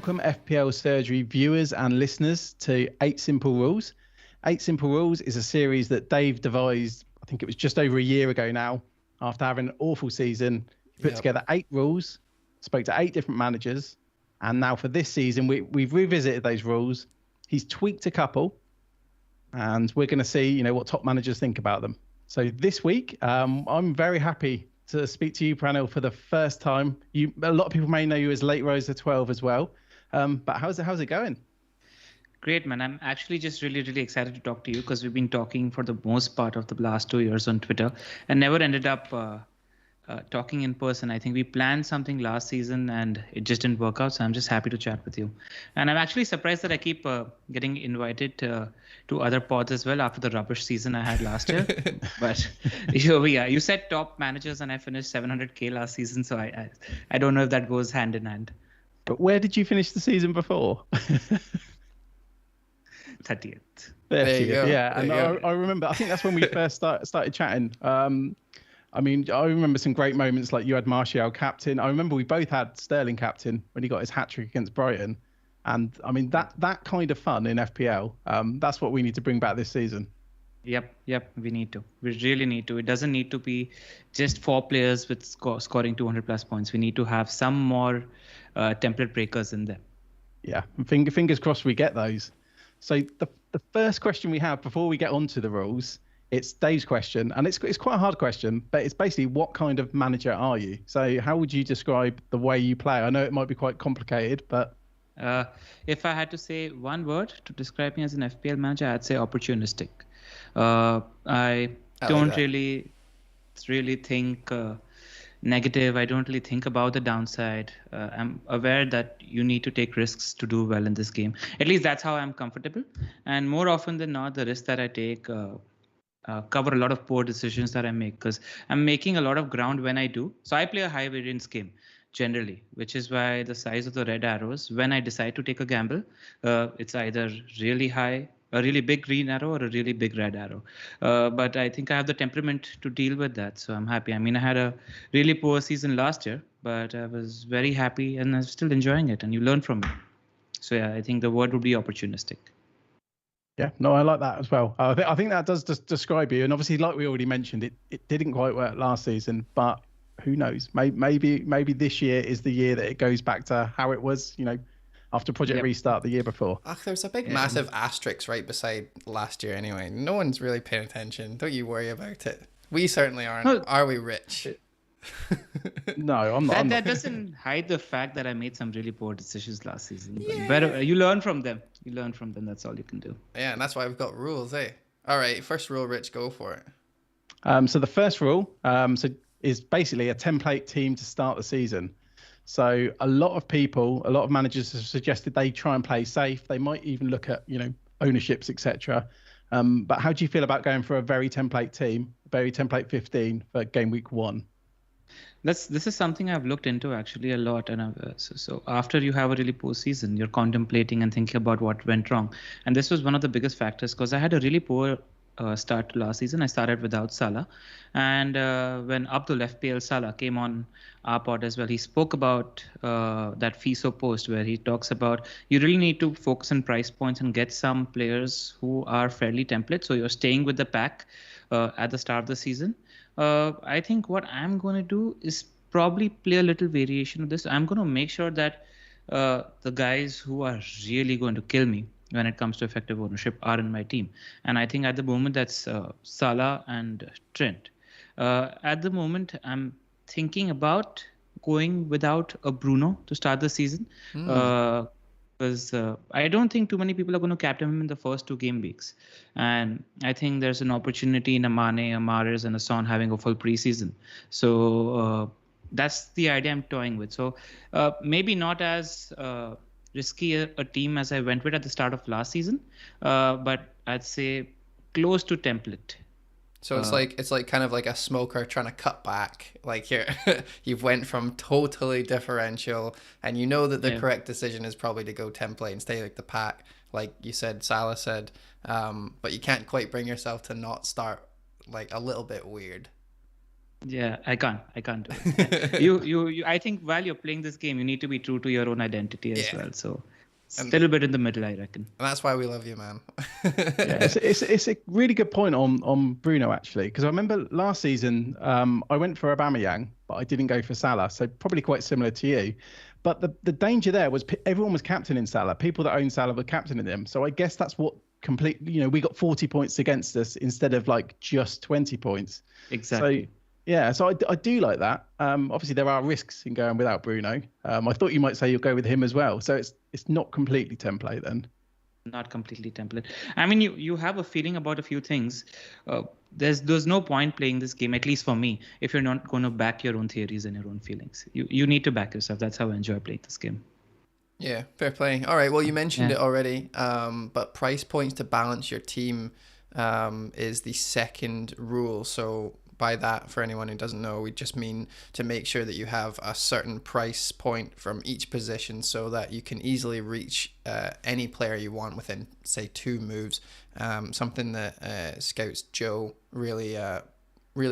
welcome FPL Surgery viewers and listeners to 8 Simple Rules. 8 Simple Rules is a series that Dave devised, I think it was just over a year ago now, after having an awful season. He put together 8 rules, spoke to 8 different managers, and now for this season, we've revisited those rules. He's tweaked a couple, and we're going to see, what top managers think about them. So this week, I'm very happy to speak to you, Pranil, for the first time. A lot of people may know you as Lateriser 12 as well. But how's it going? Great, man. I'm actually just really, really excited to talk to you because we've been talking for the most part of the last 2 years on Twitter and never ended up talking in person. I think we planned something last season and it just didn't work out. So I'm just happy to chat with you. And I'm actually surprised that I keep getting invited to other pods as well after the rubbish season I had last year. But here we are. You said top managers and I finished 700K last season. So I don't know if that goes hand in hand. But where did you finish the season before? 30th. There you go. Yeah, and I remember, I think that's when we first started chatting. I remember some great moments, like you had Martial captain. I remember we both had Sterling captain when he got his hat-trick against Brighton. And that kind of fun in FPL, that's what we need to bring back this season. Yep, we need to. We really need to. It doesn't need to be just 4 players with scoring 200 plus points. We need to have some more template breakers in there. Yeah, fingers crossed we get those. So the first question we have before we get onto the rules, it's Dave's question, and it's quite a hard question, but it's basically, what kind of manager are you? So how would you describe the way you play? I know it might be quite complicated, but if I had to say one word to describe me as an FPL manager, I'd say opportunistic. I don't really think negative. I don't really think about the downside. I'm aware that you need to take risks to do well in this game. At least that's how I'm comfortable. And more often than not, the risks that I take cover a lot of poor decisions that I make because I'm making a lot of ground when I do. So I play a high variance game generally, which is why the size of the red arrows, when I decide to take a gamble, it's either really high, a really big green arrow, or a really big red arrow. But I think I have the temperament to deal with that. So I'm happy. I had a really poor season last year, but I was very happy and I'm still enjoying it. And you learn from it. So yeah, I think the word would be opportunistic. Yeah, no, I like that as well. I think that does just describe you. And obviously, like we already mentioned, it didn't quite work last season, but who knows? Maybe this year is the year that it goes back to how it was, after Project Restart the year before. There's a big massive asterisk right beside last year anyway. No one's really paying attention. Don't you worry about it. We certainly aren't. No. Are we, Rich? No, I'm not. That doesn't hide the fact that I made some really poor decisions last season. But you learn from them. That's all you can do. Yeah, and that's why we've got rules, eh? All right, first rule, Rich, go for it. So the first rule is basically a template team to start the season. So a lot of managers have suggested they try and play safe. They might even look at, ownerships, etc. But how do you feel about going for a very template team, very template 15 for game week 1? This is something I've looked into actually a lot. And so after you have a really poor season, you're contemplating and thinking about what went wrong. And this was one of the biggest factors because I had a really poor start to last season. I started without Salah, and when Abdul FPL Salah came on our pod as well, he spoke about that FISO post where he talks about you really need to focus on price points and get some players who are fairly template, so you're staying with the pack at the start of the season. I think what I'm going to do is probably play a little variation of this. I'm going to make sure that the guys who are really going to kill me when it comes to effective ownership are in my team. And I think at the moment that's Salah and Trent. At the moment, I'm thinking about going without a Bruno to start the season. Because I don't think too many people are going to captain him in the first 2 game weeks. And I think there's an opportunity in a Mane, a Mahrez, and a Son having a full preseason. So that's the idea I'm toying with. So maybe not as risky a team as I went with at the start of last season, but I'd say close to template. So it's like kind of like a smoker trying to cut back. Like you've went from totally differential, and you know that the correct decision is probably to go template and stay like the pack, like you said, Salah said. But you can't quite bring yourself to not start like a little bit weird. Yeah, I can't do it. You. I think while you're playing this game, you need to be true to your own identity as well. So it's a little bit in the middle, I reckon. And that's why we love you, man. Yeah, it's a really good point on Bruno, actually, because I remember last season I went for Aubameyang, but I didn't go for Salah, so probably quite similar to you. But the danger there was everyone was captaining Salah. People that own Salah were captaining him. So I guess that's what completely, we got 40 points against us instead of like just 20 points. Exactly. So yeah, so I do like that. Obviously there are risks in going without Bruno. I thought you might say you'll go with him as well. So it's not completely template then. Not completely template. I mean, you have a feeling about a few things. There's no point playing this game, at least for me, if you're not going to back your own theories and your own feelings. You need to back yourself. That's how I enjoy playing this game. Yeah, fair play. All right, well, you mentioned it already, but price points to balance your team is the second rule. So by that, for anyone who doesn't know, we just mean to make sure that you have a certain price point from each position so that you can easily reach any player you want within, say, 2 moves. Something that Scouts Joe really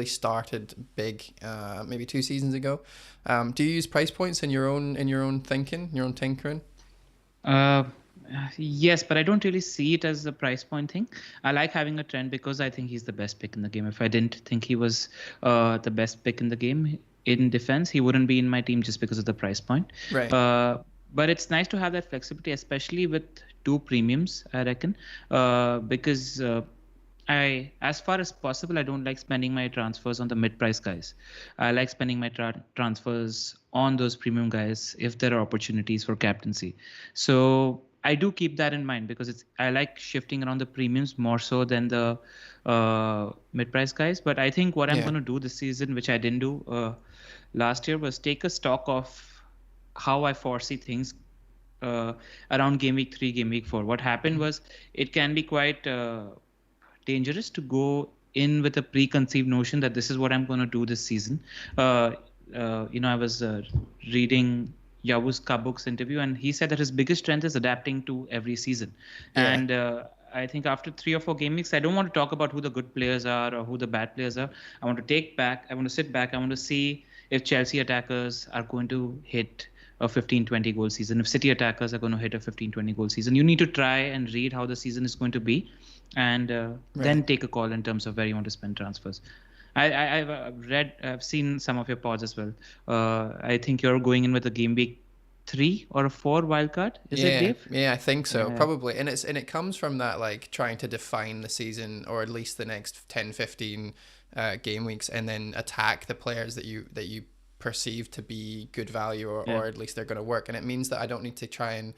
started big maybe 2 seasons ago. Do you use price points in your own thinking, your own tinkering? Yes, but I don't really see it as a price point thing. I like having a trend because I think he's the best pick in the game. If I didn't think he was the best pick in the game in defense, he wouldn't be in my team just because of the price point. Right. But it's nice to have that flexibility, especially with 2 premiums, I reckon, because as far as possible, I don't like spending my transfers on the mid-price guys. I like spending my transfers on those premium guys if there are opportunities for captaincy. So I do keep that in mind because I like shifting around the premiums more so than the mid-price guys. But I think what I'm going to do this season, which I didn't do last year, was take a stock of how I foresee things around game week 3, game week 4. What happened was it can be quite dangerous to go in with a preconceived notion that this is what I'm going to do this season. I was reading Yavuz Kabuk's interview, and he said that his biggest strength is adapting to every season. Yeah. And I think after 3 or 4 game weeks, I don't want to talk about who the good players are or who the bad players are. I want to sit back. I want to see if Chelsea attackers are going to hit a 15-20 goal season. If City attackers are going to hit a 15-20 goal season. You need to try and read how the season is going to be and then take a call in terms of where you want to spend transfers. I've seen some of your pods as well. I think you're going in with a game week 3 or a 4 wildcard. Is it, Dave? Yeah, I think so. Probably. And it comes from that, like, trying to define the season or at least the next 10, 15 game weeks and then attack the players that you perceive to be good value or at least they're going to work. And it means that I don't need to try and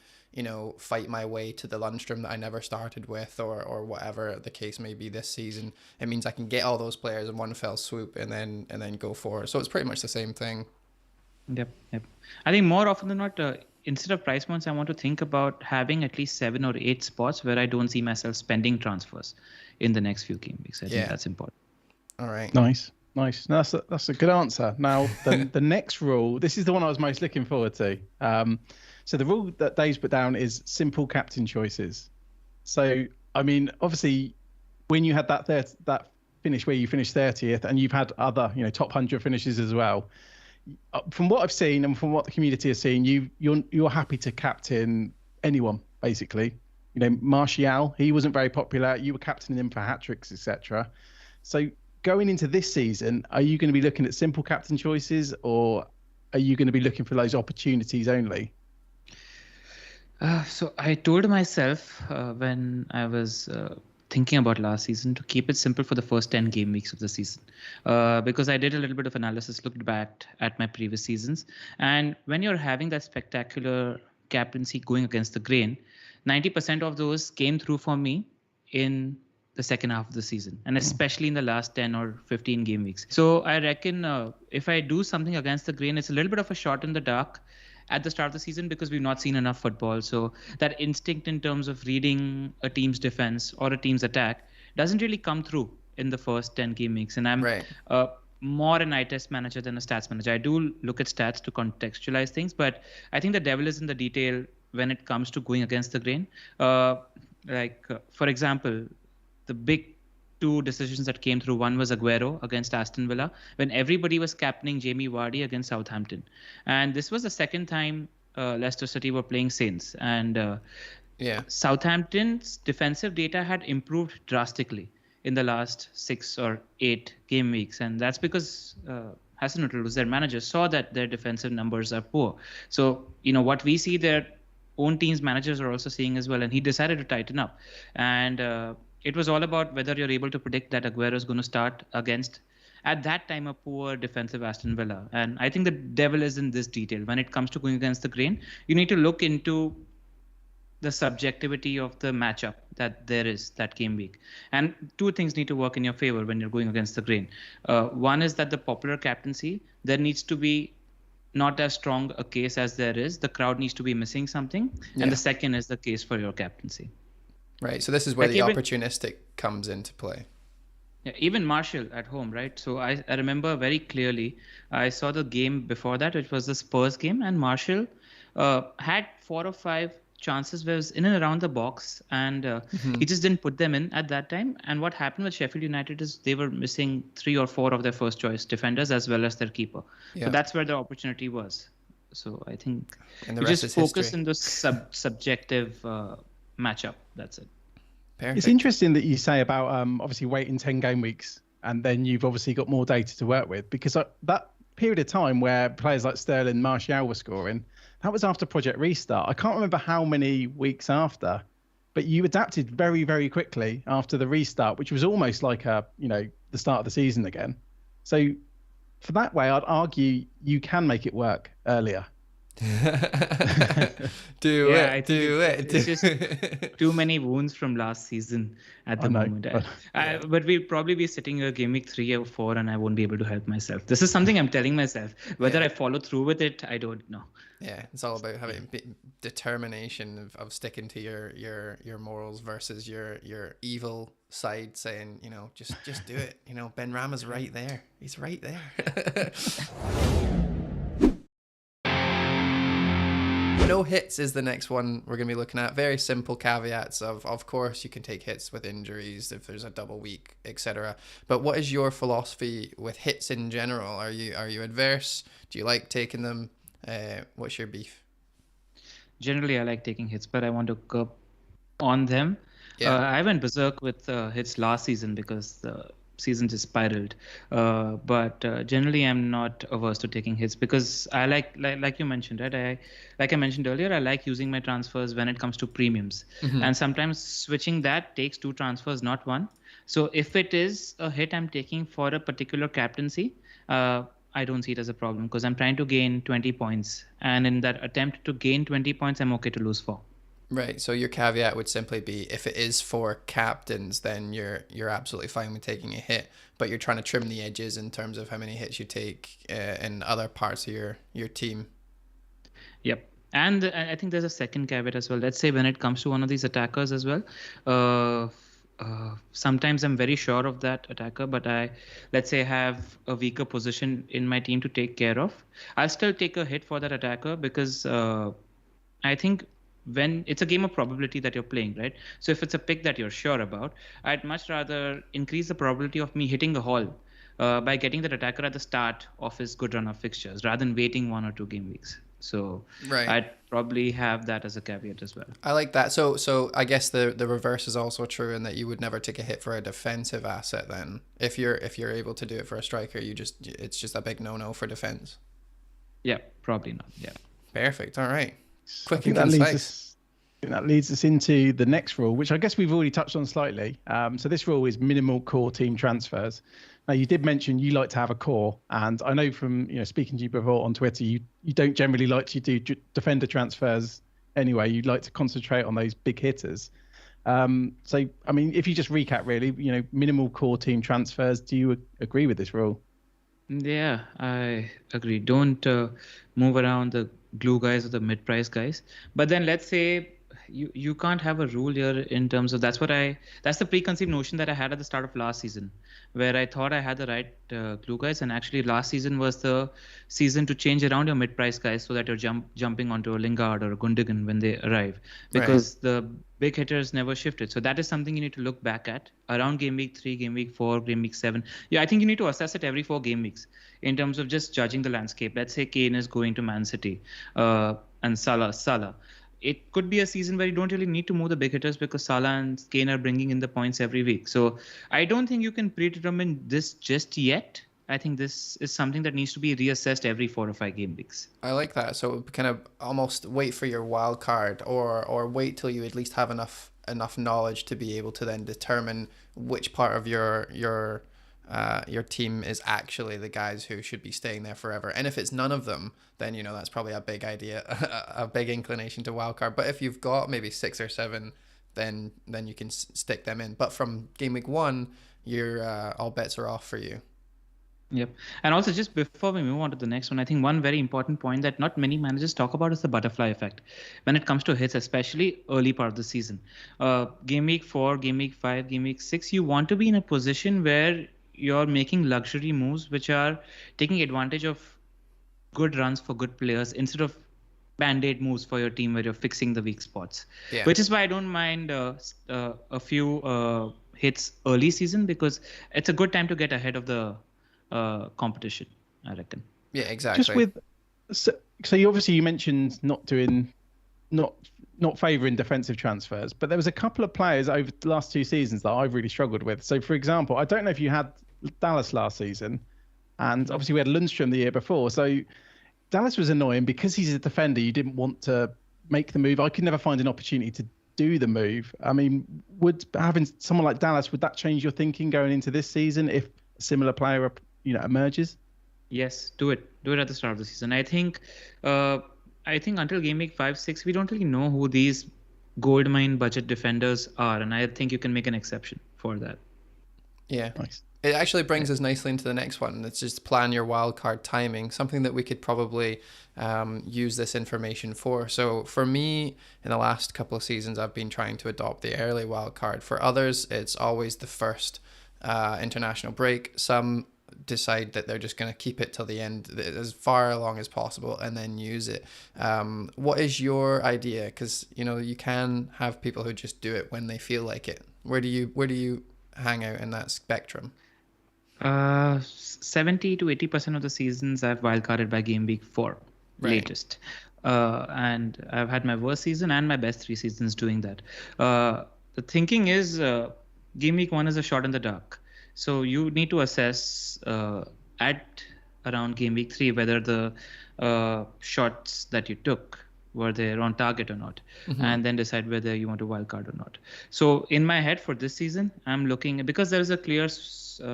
fight my way to the Lundstrom that I never started with or whatever the case may be this season. It means I can get all those players in one fell swoop and then go for it. So it's pretty much the same thing. Yep. I think more often than not, instead of price points, I want to think about having at least 7 or 8 spots where I don't see myself spending transfers in the next few game weeks. I think that's important. All right. Nice. No, that's a good answer. Now, the next rule, this is the one I was most looking forward to. So the rule that Dave's put down is simple captain choices. So, I mean, obviously, when you had that finish where you finished 30th and you've had other, top 100 finishes as well, from what I've seen and from what the community has seen, you're happy to captain anyone, basically. Martial, he wasn't very popular. You were captaining him for hat-tricks, etc. So going into this season, are you going to be looking at simple captain choices or are you going to be looking for those opportunities only? So I told myself when I was thinking about last season to keep it simple for the first 10 game weeks of the season because I did a little bit of analysis, looked back at my previous seasons. And when you're having that spectacular captaincy going against the grain, 90% of those came through for me in the second half of the season, and especially in the last 10 or 15 game weeks. So I reckon if I do something against the grain, it's a little bit of a shot in the dark at the start of the season because we've not seen enough football. So that instinct in terms of reading a team's defense or a team's attack doesn't really come through in the first 10 game weeks. And I'm more an eye test manager than a stats manager. I do look at stats to contextualize things, but I think the devil is in the detail when it comes to going against the grain. For example, the big two decisions that came through. One was Aguero against Aston Villa, when everybody was captaining Jamie Vardy against Southampton. And this was the second time Leicester City were playing Saints. And Southampton's defensive data had improved drastically in the last 6 or 8 game weeks. And that's because Hassan who's their manager, saw that their defensive numbers are poor. So, what we see, their own team's managers are also seeing as well. And he decided to tighten up. And it was all about whether you're able to predict that Aguero is going to start against, at that time, a poor defensive Aston Villa. And I think the devil is in this detail. When it comes to going against the grain, you need to look into the subjectivity of the matchup that there is that game week. And two things need to work in your favor when you're going against the grain. One is that the popular captaincy, there needs to be not as strong a case as there is. The crowd needs to be missing something. Yeah. And the second is the case for your captaincy. Right. So this is where the opportunistic comes into play. Yeah, even Martial at home, right? So I remember very clearly, I saw the game before that, which was the Spurs game, and Martial had 4 or 5 chances where it was in and around the box, and he just didn't put them in at that time. And what happened with Sheffield United is they were missing 3 or 4 of their first choice defenders as well as their keeper. Yeah. So that's where the opportunity was. So I think you just focus on the subjective matchup. That's it. Perfect. It's interesting that you say about obviously waiting 10 game weeks and then you've obviously got more data to work with, because that period of time where players like Sterling, Martial were scoring, that was after Project Restart. I can't remember how many weeks after, but you adapted very, very quickly after the restart, which was almost like the start of the season again. So for that way, I'd argue you can make it work earlier. do it. It's just too many wounds from last season at the moment. But we'll probably be sitting here game week 3 or 4 and I won't be able to help myself. This is something I'm telling myself. Whether I follow through with it, I don't know. Yeah, it's all about having determination of sticking to your morals versus your evil side saying, just do it. Ben Rama's right there. He's right there. No hits is the next one we're going to be looking at. Very simple caveats of course you can take hits with injuries if there's a double week, etc. But what is your philosophy with hits in general? Are you adverse? Do you like taking them? What's your beef? Generally, I like taking hits, but I want to curb on them. Yeah. I went berserk with hits last season because the season just spiraled. But generally, I'm not averse to taking hits because I like you mentioned, right? Like I mentioned earlier, I like using my transfers when it comes to premiums. Mm-hmm. And sometimes switching that takes 2 transfers, not 1. So if it is a hit I'm taking for a particular captaincy, I don't see it as a problem because I'm trying to gain 20 points. And in that attempt to gain 20 points, I'm okay to lose 4. Right. So your caveat would simply be if it is for captains, then you're absolutely fine with taking a hit, but you're trying to trim the edges in terms of how many hits you take in other parts of your team. Yep. And I think there's a second caveat as well. Let's say when it comes to one of these attackers as well, sometimes I'm very sure of that attacker, but let's say have a weaker position in my team to take care of. I'll still take a hit for that attacker because I think when it's a game of probability that you're playing, right? So if it's a pick that you're sure about, I'd much rather increase the probability of me hitting a haul by getting that attacker at the start of his good run of fixtures rather than waiting 1 or 2 game weeks. So I'd probably have that as a caveat as well. I like that. So I guess the reverse is also true in that you would never take a hit for a defensive asset then. If you're able to do it for a striker, it's just a big no for defense. Yeah, probably not. Yeah. Perfect. All right. Quick and concise. That leads us into the next rule, which I guess we've already touched on slightly. So this rule is minimal core team transfers. Now, you did mention you like to have a core, and I know from speaking to you before on Twitter, you don't generally like to do defender transfers anyway. You'd like to concentrate on those big hitters. So, I mean, if you just recap really, minimal core team transfers, do you agree with this rule? Yeah, I agree. Don't move around the glue guys or the mid-price guys. But then let's say you can't have a rule here in terms of that's the preconceived notion that I had at the start of last season, where I thought I had the right glue guys, and actually last season was the season to change around your mid-price guys so that you're jumping onto a Lingard or a Gundogan when they arrive, because the big hitters never shifted. So that is something you need to look back at around game week 3, game week 4, game week 7. Yeah, I think you need to assess it every 4 game weeks in terms of just judging the landscape. Let's say Kane is going to Man City and Salah. It could be a season where you don't really need to move the big hitters because Salah and Kane are bringing in the points every week. So I don't think you can predetermine this just yet. I think this is something that needs to be reassessed every 4 or 5 game weeks. I like that. So kind of almost wait for your wild card, or wait till you at least have enough knowledge to be able to then determine which part of your team is actually the guys who should be staying there forever. And if it's none of them, then that's probably a big idea, a big inclination to wildcard. But if you've got maybe 6 or 7, then you can stick them in. But from game week 1, you're all bets are off for you. Yep. And also, just before we move on to the next one, I think one very important point that not many managers talk about is the butterfly effect when it comes to hits, especially early part of the season. Game week 4, game week 5, game week 6, you want to be in a position where you're making luxury moves which are taking advantage of good runs for good players instead of band-aid moves for your team where you're fixing the weak spots. Yeah. Which is why I don't mind a few hits early season, because it's a good time to get ahead of the competition, I reckon. Yeah, exactly. Just with so you mentioned not favouring defensive transfers, but there was a couple of players over the last 2 seasons that I've really struggled with. So, for example, I don't know if you had Dallas last season, and obviously we had Lundstrom the year before. So Dallas was annoying because he's a defender. You didn't want to make the move. I could never find an opportunity to do the move. I mean, would having someone like Dallas, would that change your thinking going into this season if a similar player emerges? Yes, do it at the start of the season. I think until game week 5, 6, we don't really know who these goldmine budget defenders are, and I think you can make an exception for that. Yeah, nice. It actually brings us nicely into the next one. It's just plan your wildcard timing, something that we could probably use this information for. So for me, in the last couple of seasons, I've been trying to adopt the early wildcard. For others, it's always the first international break. Some decide that they're just going to keep it till the end, as far along as possible, and then use it. What is your idea? Because you can have people who just do it when they feel like it. Where do you hang out in that spectrum? 70 to 80% of the seasons I've wildcarded by game week 4, right, latest. And I've had my worst season and my best 3 seasons doing that. The thinking is game week 1 is a shot in the dark. So you need to assess at around game week 3 whether the shots that you took were they on target or not, and then decide whether you want to wildcard or not. So in my head for this season, I'm looking, because there is a clear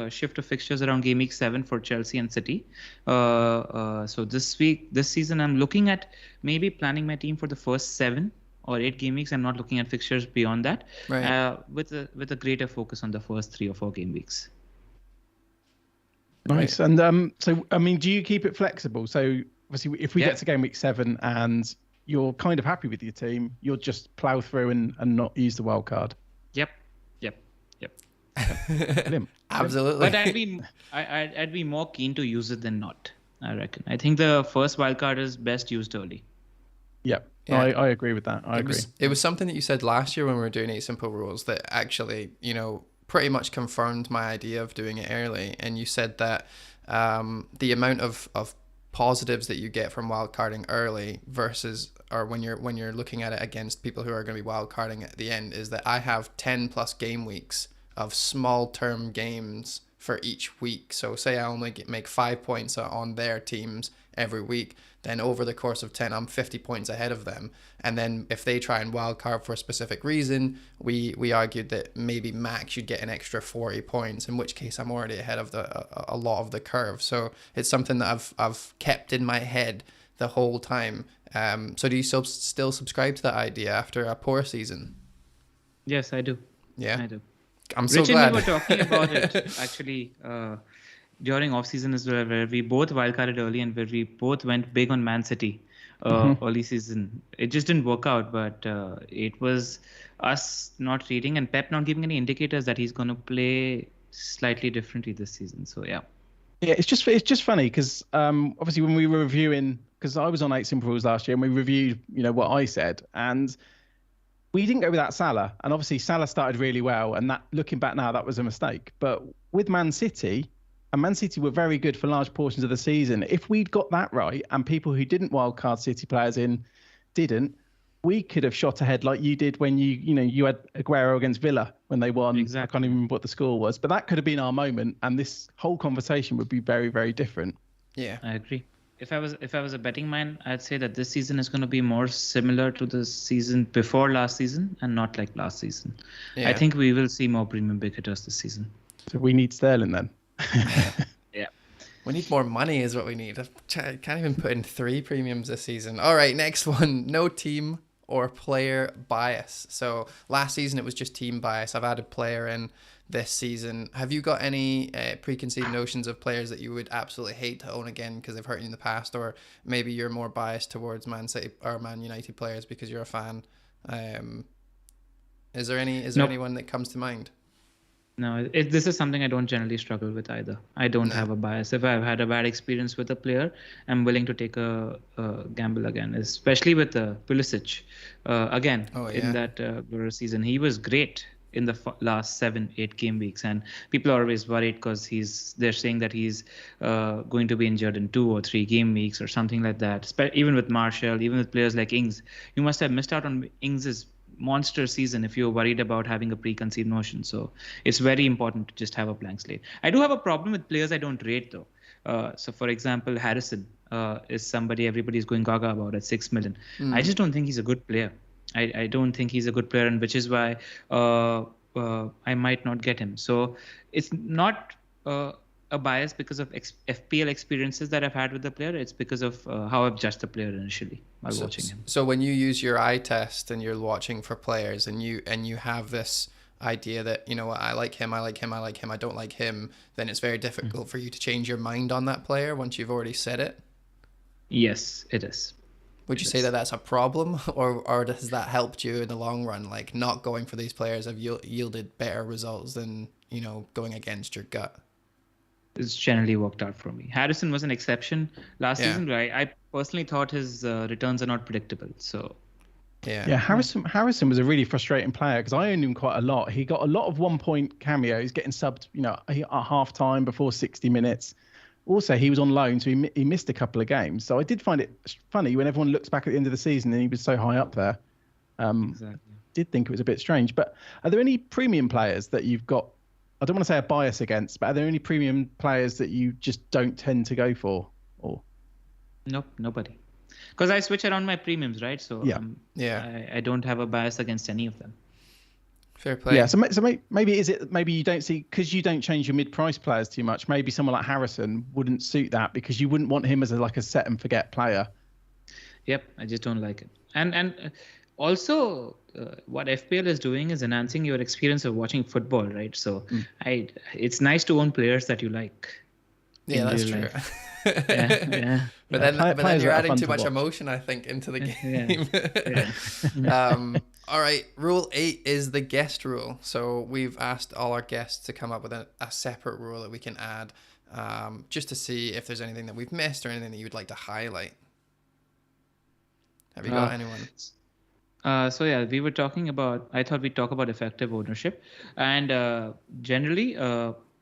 shift of fixtures around game week 7 for Chelsea and City. So this season, I'm looking at maybe planning my team for the first 7 or 8 game weeks. I'm not looking at fixtures beyond that, right, with a greater focus on the first 3 or 4 game weeks. Nice. And so, I mean, do you keep it flexible? So obviously, if we get to game week 7 and you're kind of happy with your team, you'll just plow through and not use the wild card. Yep. Absolutely. But I'd be more keen to use it than not, I reckon. I think the first wild card is best used early. Yep. Yeah. I agree with that. I agree. It was something that you said last year when we were doing 8 Simple Rules that actually, pretty much confirmed my idea of doing it early. And you said that the amount of positives that you get from wildcarding early versus, or when you're looking at it against people who are going to be wildcarding at the end, is that I have 10 plus game weeks of small term games for each week. So say I only make 5 points on their teams every week, then over the course of 10, I'm 50 points ahead of them. And then if they try and wildcard for a specific reason, we argued that maybe max you'd get an extra 40 points, in which case I'm already ahead of a lot of the curve. So it's something that I've kept in my head the whole time. So do you still subscribe to that idea after a poor season? Yes, I do. Yeah, I do. I'm so Rich glad. and we were talking about it actually during off season as well, where we both wildcarded early and where we both went big on Man City early season. It just didn't work out, but it was us not reading and Pep not giving any indicators that he's going to play slightly differently this season. So yeah, it's just funny because obviously when we were reviewing, because I was on 8 Simple Rules last year and we reviewed what I said, and we didn't go without Salah, and obviously Salah started really well, and that, looking back now, that was a mistake. But with Man City, and Man City were very good for large portions of the season. If we'd got that right, and people who didn't wildcard City players in didn't, we could have shot ahead like you did when you had Aguero against Villa when they won. Exactly. I can't even remember what the score was, but that could have been our moment, and this whole conversation would be very, very different. Yeah, I agree. If I was a betting man, I'd say that this season is going to be more similar to the season before last season and not like last season. Yeah. I think we will see more premium big hitters this season. So we need Sterling then. Yeah. We need more money is what we need. I can't even put in 3 premiums this season. All right, next one. No team or player bias. So last season it was just team bias. I've added player in this season. Have you got any preconceived notions of players that you would absolutely hate to own again because they've hurt you in the past, or maybe you're more biased towards Man City or Man United players because you're a fan? Is there anyone that comes to mind? No, this is something I don't generally struggle with either. I don't have a bias. If I've had a bad experience with a player, I'm willing to take a gamble again, especially with Pulisic. In that season, he was great in the last 7-8 game weeks, and people are always worried because they're saying that he's going to be injured in 2 or 3 game weeks or something like that. Even with Martial, even with players like Ings, you must have missed out on Ings's monster season if you're worried about having a preconceived notion. So it's very important to just have a blank slate. I do have a problem with players I don't rate though. So for example, Harrison is somebody everybody's going gaga about at 6 million. I just don't think he's a good player. I don't think he's a good player, and which is why I might not get him. So it's not a bias because of FPL experiences that I've had with the player. It's because of how I've judged the player initially while watching him. So when you use your eye test and you're watching for players and you have this idea that, you know what, I like him, I don't like him, then it's very difficult for you to change your mind on that player once you've already said it? Yes, it is. Would you say that that's a problem, or has that helped you in the long run? Like, not going for these players have yielded better results than, going against your gut? It's generally worked out for me. Harrison was an exception last season, but I personally thought his returns are not predictable. So yeah, Harrison was a really frustrating player because I owned him quite a lot. He got a lot of 1-point cameos, getting subbed, at half time before 60 minutes. Also, he was on loan, so he missed a couple of games. So I did find it funny when everyone looks back at the end of the season and he was so high up there. Exactly. Did think it was a bit strange. But are there any premium players that you've got, I don't want to say a bias against, but are there any premium players that you just don't tend to go for? Or Nope, nobody. Because I switch around my premiums, right? So I don't have a bias against any of them. Fair play. Yeah, so maybe you don't see, because you don't change your mid-price players too much, maybe someone like Harrison wouldn't suit that because you wouldn't want him as a set and forget player. Yep, I just don't like it. And also what FPL is doing is enhancing your experience of watching football, right? So it's nice to own players that you like. Yeah, that's true. But then you're adding too much emotion, I think, into the game. All right, rule 8 is the guest rule. So we've asked all our guests to come up with a separate rule that we can add, just to see if there's anything that we've missed or anything that you'd like to highlight. Have you got anyone? We were talking about, I thought we'd talk about effective ownership. And generally,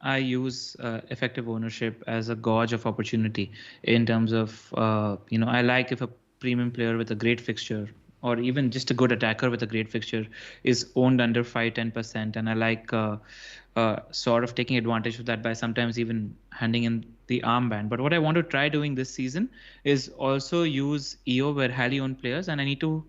I use effective ownership as a gauge of opportunity in terms of, I like if a premium player with a great fixture or even just a good attacker with a great fixture is owned under 5-10%. And I like sort of taking advantage of that by sometimes even handing in the armband. But what I want to try doing this season is also use EO where highly owned players, and I need to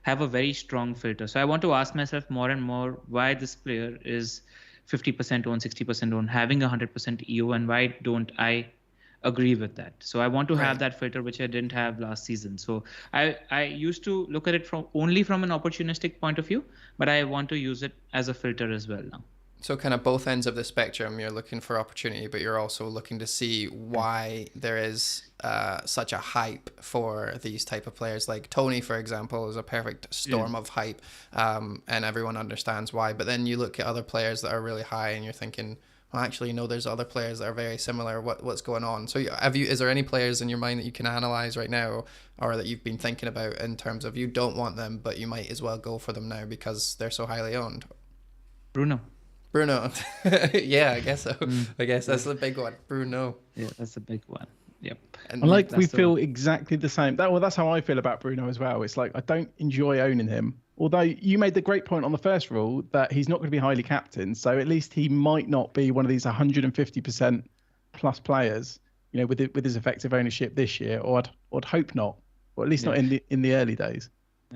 have a very strong filter. So I want to ask myself more and more why this player is 50% owned, 60% owned, having 100% EO, and why don't I agree with that? So I want to have that filter, which I didn't have last season. So I used to look at it only from an opportunistic point of view, but I want to use it as a filter as well now. So kind of both ends of the spectrum, you're looking for opportunity, but you're also looking to see why there is such a hype for these type of players. Like Tony, for example, is a perfect storm of hype, and everyone understands why. But then you look at other players that are really high and you're thinking, well, actually, no, there's other players that are very similar. What's going on? So is there any players in your mind that you can analyze right now, or that you've been thinking about in terms of you don't want them, but you might as well go for them now because they're so highly owned? Bruno. Yeah, I guess so. I guess that's the big one. Bruno. Yeah, that's the big one. Yep. And like we feel exactly the same. That's how I feel about Bruno as well. It's like I don't enjoy owning him. Although you made the great point on the first rule that he's not going to be highly captained, so at least he might not be one of these 150% plus players, you know, with his effective ownership this year, or I'd hope not, or at least not in the early days.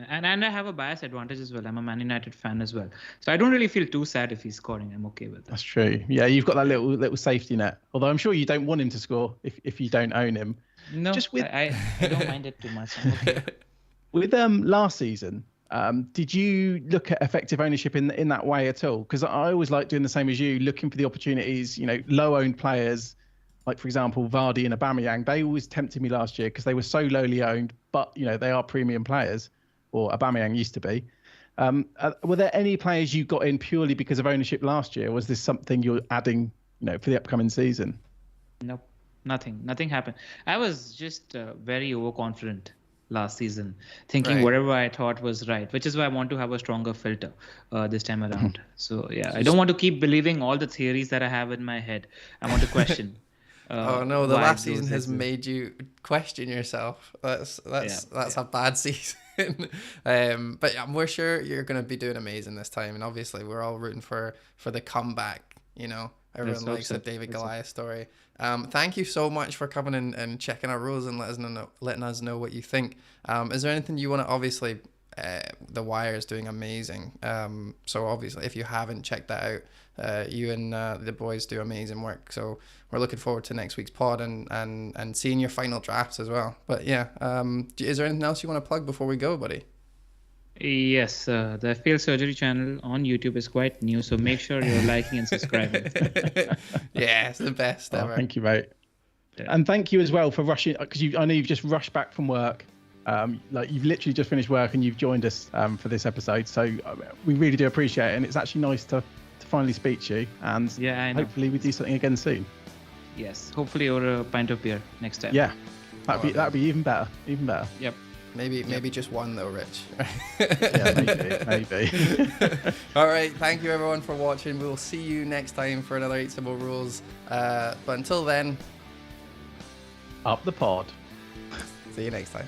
And I have a bias advantage as well. I'm a Man United fan as well, so I don't really feel too sad if he's scoring. I'm okay with it. That's true. Yeah, you've got that little safety net. Although I'm sure you don't want him to score if you don't own him. No, I don't mind it too much. I'm okay. With last season, did you look at effective ownership in that way at all? Because I always like doing the same as you, looking for the opportunities. You know, low-owned players, like for example Vardy and Aubameyang. They always tempted me last year because they were so lowly owned, but you know they are premium players. Or Aubameyang used to be. Were there any players you got in purely because of ownership last year? Or was this something you're adding, you know, for the upcoming season? Nope, nothing happened. I was just very overconfident last season, thinking whatever I thought was right, which is why I want to have a stronger filter this time around. So yeah, I don't want to keep believing all the theories that I have in my head. I want to question. Oh no, the last season has made you question yourself. That's a bad season. But we're sure you're going to be doing amazing this time, and obviously we're all rooting for the comeback. You know, everyone likes a David Goliath story. Thank you so much for coming in and checking our rules and letting us know what you think. Is there anything you want to? Obviously, the Wire is doing amazing. So obviously, if you haven't checked that out, you and the boys do amazing work. So we're looking forward to next week's pod and seeing your final drafts as well. But yeah, is there anything else you want to plug before we go, buddy? Yes, the FPL Surgery channel on YouTube is quite new, so make sure you're liking and subscribing. Yeah, it's the best ever. Thank you, mate. Yeah. And thank you as well for rushing, because I know you've just rushed back from work. Like you've literally just finished work and you've joined us for this episode. So we really do appreciate it, and it's actually nice to finally speak to you. And hopefully we do something again soon. Yes, hopefully over a pint of beer next time. Yeah, that'd be even better. Yep. Maybe just one though, Rich. Yeah, maybe. All right, thank you everyone for watching. We'll see you next time for another 8 Simple Rules. But until then, up the pod. See you next time.